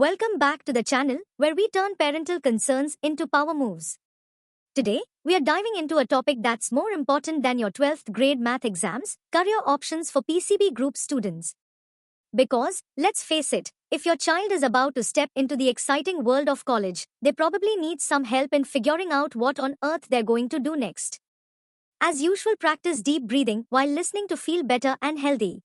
Welcome back to the channel where we turn parental concerns into power moves. Today, we are diving into a topic that's more important than your 12th grade math exams: career options for PCB group students. Because, let's face it, if your child is about to step into the exciting world of college, they probably need some help in figuring out what on earth they're going to do next. As usual, practice deep breathing while listening to feel better and healthy.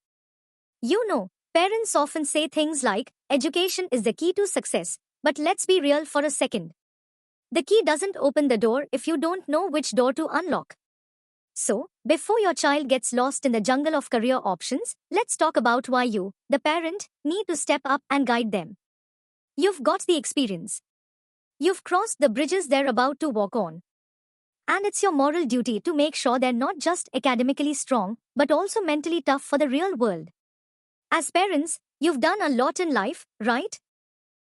You know, parents often say things like, education is the key to success, but let's be real for a second. The key doesn't open the door if you don't know which door to unlock. So, before your child gets lost in the jungle of career options, let's talk about why you, the parent, need to step up and guide them. You've got the experience. You've crossed the bridges they're about to walk on. And it's your moral duty to make sure they're not just academically strong, but also mentally tough for the real world. As parents, you've done a lot in life, right?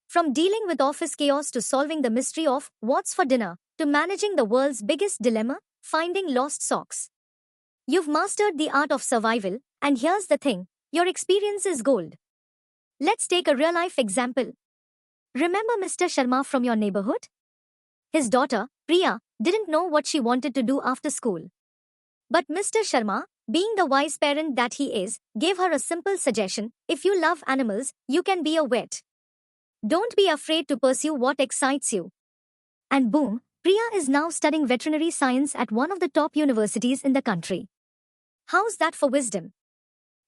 From dealing with office chaos to solving the mystery of what's for dinner, to managing the world's biggest dilemma, finding lost socks. You've mastered the art of survival, and here's the thing, your experience is gold. Let's take a real-life example. Remember Mr. Sharma from your neighborhood? His daughter, Priya, didn't know what she wanted to do after school. But Mr. Sharma, being the wise parent that he is, gave her a simple suggestion: if you love animals, you can be a vet. Don't be afraid to pursue what excites you. And boom, Priya is now studying veterinary science at one of the top universities in the country. How's that for wisdom?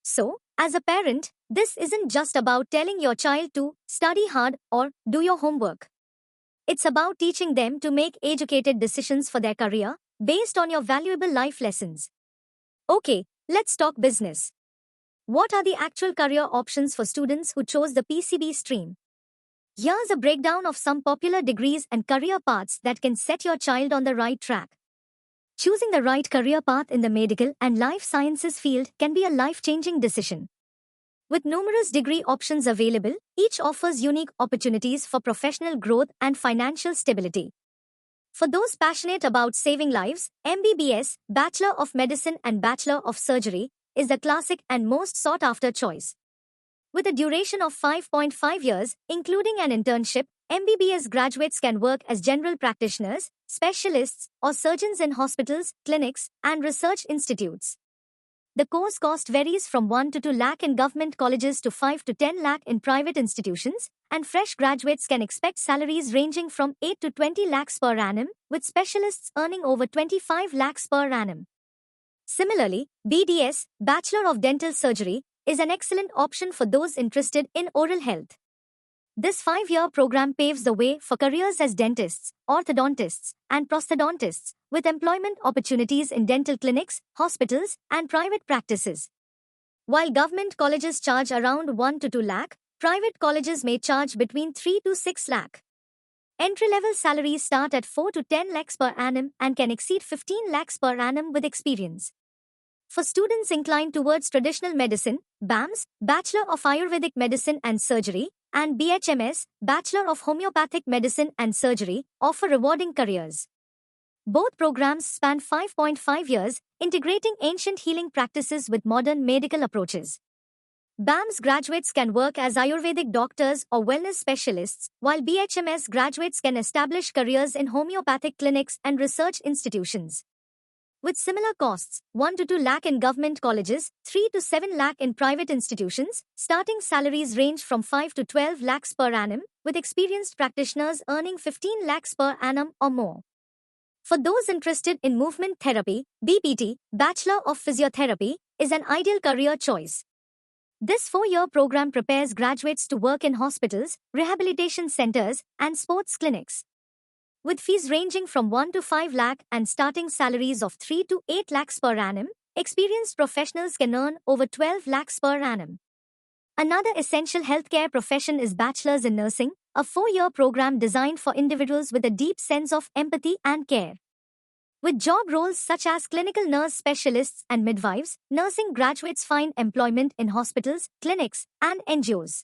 So, as a parent, this isn't just about telling your child to study hard or do your homework. It's about teaching them to make educated decisions for their career based on your valuable life lessons. Okay, let's talk business. What are the actual career options for students who chose the PCB stream? Here's a breakdown of some popular degrees and career paths that can set your child on the right track. Choosing the right career path in the medical and life sciences field can be a life-changing decision. With numerous degree options available, each offers unique opportunities for professional growth and financial stability. For those passionate about saving lives, MBBS, Bachelor of Medicine and Bachelor of Surgery, is the classic and most sought-after choice. With a duration of 5.5 years, including an internship, MBBS graduates can work as general practitioners, specialists, or surgeons in hospitals, clinics, and research institutes. The course cost varies from 1 to 2 lakh in government colleges to 5 to 10 lakh in private institutions, and fresh graduates can expect salaries ranging from 8 to 20 lakhs per annum, with specialists earning over 25 lakhs per annum. Similarly, BDS, Bachelor of Dental Surgery, is an excellent option for those interested in oral health. This 5-year program paves the way for careers as dentists, orthodontists, and prosthodontists, with employment opportunities in dental clinics, hospitals, and private practices. While government colleges charge around 1 to 2 lakh, private colleges may charge between 3 to 6 lakh. Entry-level salaries start at 4 to 10 lakhs per annum and can exceed 15 lakhs per annum with experience. For students inclined towards traditional medicine, BAMS, Bachelor of Ayurvedic Medicine and Surgery, and BHMS, Bachelor of Homeopathic Medicine and Surgery, offer rewarding careers. Both programs span 5.5 years, integrating ancient healing practices with modern medical approaches. BAMS graduates can work as Ayurvedic doctors or wellness specialists, while BHMS graduates can establish careers in homeopathic clinics and research institutions. With similar costs, 1 to 2 lakh in government colleges, 3 to 7 lakh in private institutions, starting salaries range from 5 to 12 lakhs per annum, with experienced practitioners earning 15 lakhs per annum or more. For those interested in movement therapy, BPT, Bachelor of Physiotherapy, is an ideal career choice. This 4-year program prepares graduates to work in hospitals, rehabilitation centers, and sports clinics. With fees ranging from 1 to 5 lakh and starting salaries of 3 to 8 lakhs per annum, experienced professionals can earn over 12 lakhs per annum. Another essential healthcare profession is Bachelor's in Nursing, a 4-year program designed for individuals with a deep sense of empathy and care. With job roles such as clinical nurse specialists and midwives, nursing graduates find employment in hospitals, clinics, and NGOs.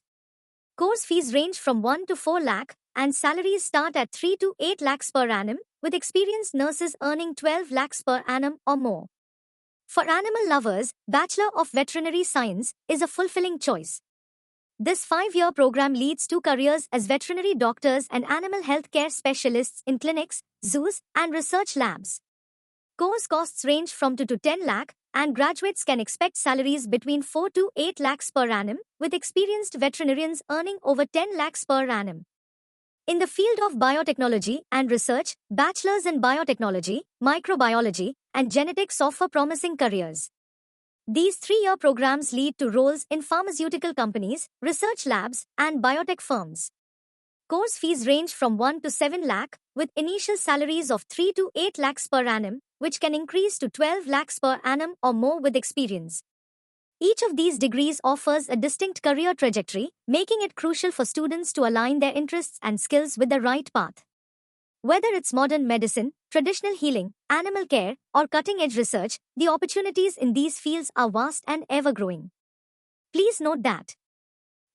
Course fees range from 1 to 4 lakh, and salaries start at 3 to 8 lakhs per annum, with experienced nurses earning 12 lakhs per annum or more. For animal lovers, Bachelor of Veterinary Science is a fulfilling choice. This 5-year program leads to careers as veterinary doctors and animal health care specialists in clinics, zoos, and research labs. Course costs range from 2 to 10 lakh, and graduates can expect salaries between 4 to 8 lakhs per annum, with experienced veterinarians earning over 10 lakhs per annum. In the field of biotechnology and research, bachelors in biotechnology, microbiology, and genetics offer promising careers. These 3-year programs lead to roles in pharmaceutical companies, research labs, and biotech firms. Course fees range from 1 to 7 lakh, with initial salaries of 3 to 8 lakhs per annum, which can increase to 12 lakhs per annum or more with experience. Each of these degrees offers a distinct career trajectory, making it crucial for students to align their interests and skills with the right path. Whether it's modern medicine, traditional healing, animal care, or cutting-edge research, the opportunities in these fields are vast and ever-growing. Please note that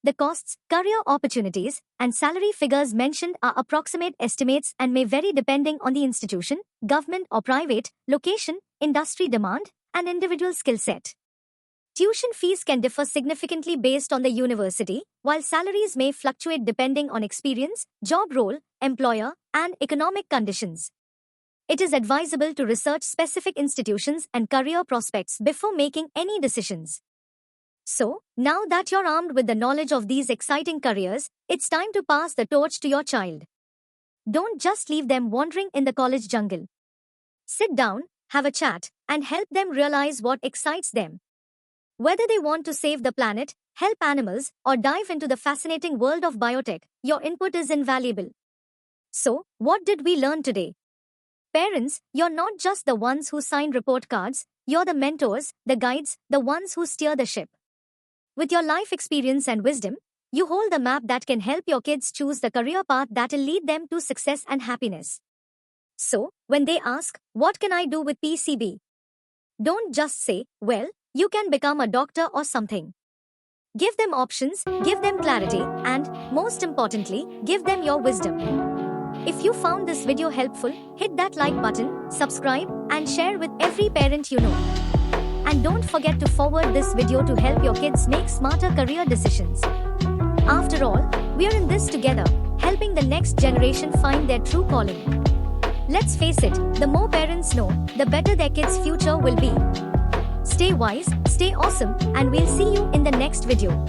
the costs, career opportunities, and salary figures mentioned are approximate estimates and may vary depending on the institution, government or private, location, industry demand, and individual skill set. Tuition fees can differ significantly based on the university, while salaries may fluctuate depending on experience, job role, employer, and economic conditions. It is advisable to research specific institutions and career prospects before making any decisions. So, now that you're armed with the knowledge of these exciting careers, it's time to pass the torch to your child. Don't just leave them wandering in the college jungle. Sit down, have a chat, and help them realize what excites them. Whether they want to save the planet, help animals, or dive into the fascinating world of biotech, your input is invaluable. So, what did we learn today? Parents, you're not just the ones who sign report cards, you're the mentors, the guides, the ones who steer the ship. With your life experience and wisdom, you hold the map that can help your kids choose the career path that'll lead them to success and happiness. So, when they ask, what can I do with PCB? Don't just say, well, you can become a doctor or something. Give them options, give them clarity, and, most importantly, give them your wisdom. If you found this video helpful, hit that like button, subscribe, and share with every parent you know. And don't forget to forward this video to help your kids make smarter career decisions. After all, we're in this together, helping the next generation find their true calling. Let's face it, the more parents know, the better their kids' future will be. Stay wise, stay awesome, and we'll see you in the next video.